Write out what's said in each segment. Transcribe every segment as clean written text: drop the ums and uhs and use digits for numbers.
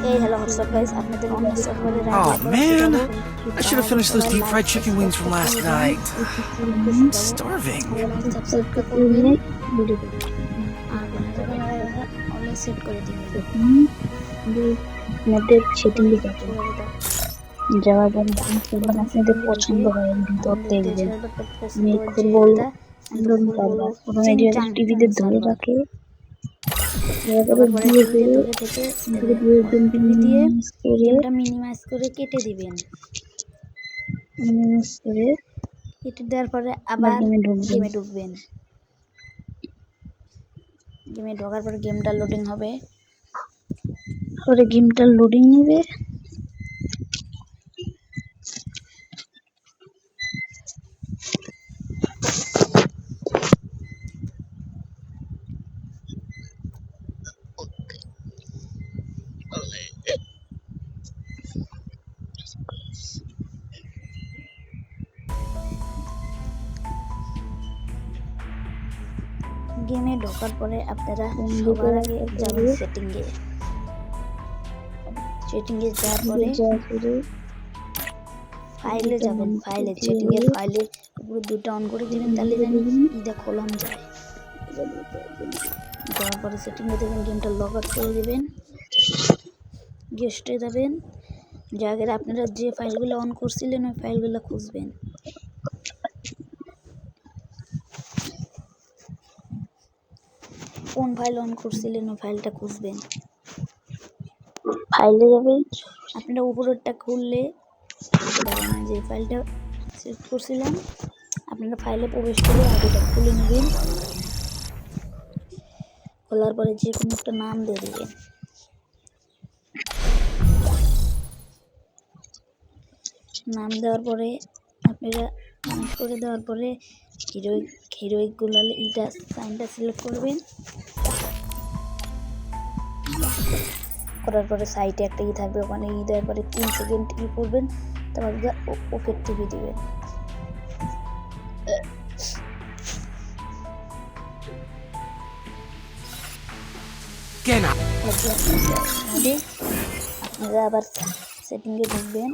এই hello WhatsApp guys, আপনাদের অন্য সার্ভারে রাইড Oh লেখা man, শেখাবো। I should have finished those deep fried chicken wings from last night. Starving. Subscribe করবেন আর অনলাইন সেট করে দিবেন। আপনাদের সেটিংয়ে যাওয়ার পর আপনাদের পছন্দ হয় ভিতর দেখবেন। আমি খুলবো টিভিতে ধরে রাখে গেমটা মিনিমাইজ করে কেটে দিবেন। কেটে দেওয়ার পরে আবার গেমে ঢুকবেন। গেমে ঢোকার পরে গেমটা লোডিং হবে। গেমটা লোডিং নেবে। গেমে ঢোকার পরে আপনারা সবার আগে যাবেন সেটিংয়ে। সেটিংয়ে যাওয়ার পরে ফাইলে যাবেন। ফাইলে সেটিংয়ের ফাইলের উপরে দুটো অন করে দিবেন, তাহলে জানি ইদা খোলাম যায়। যাওয়ার পরে সেটিংয়ে দেবেন, গেমটা লগ আউট করে দেবেন। গেস্টে যাবেন, জায়গায় আপনারা যে ফাইলগুলো অন করছিলেন ওই ফাইলগুলো খুঁজবেন। কোন ফাইল অন করছিলেন ওই ফাইলটা খুঁজবেন। ফাইলে যাবেন, আপনারা উপরেরটা খুললে যে ফাইলটা সেভ করছিলাম আপনারা ফাইলে প্রবেশ করে আগেটা খুলে নেবেন। খোলার পরে যে কোনো একটা নাম দিয়ে দেবেন। নাম দেওয়ার পরে আপনারা কানেক্ট করে দেওয়ার পরে হিরোইকগুলো এইটা সাইনটা সিলেক্ট করবেন। করার পরে সাইটে একটা থাকবে, ওখানে দেওয়ার পরে 3 সেকেন্ড করবেন, তারপর ওকে টিপে দিবেন। আপনারা আবার সেটিংয়ে ঢুকবেন।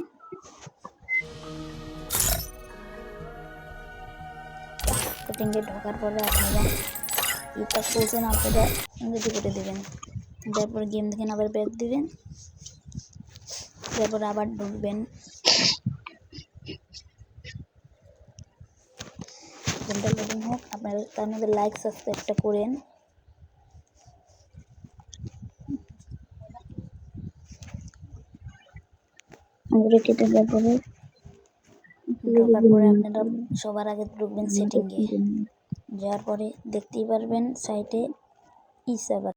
সেটিংয়ে ঢোকার পরে আপনারা এটা খুলছেন, আপনারা রেডি করে দেবেন। তারপরে গেম থেকে আবার ব্যাক দিবেন, তারপরে আবার ঢুকবেন। গেমটা লোডিং হোক, আপনারা তার মধ্যে লাইক সাবস্ক্রাইবটা করেন। কেটে দেওয়ার পরে ঢোকার পরে আপনারা সবার আগে ঢুকবেন সেটিংয়ে। যাওয়ার পরে দেখতেই পারবেন সাইটে ই সার্ভার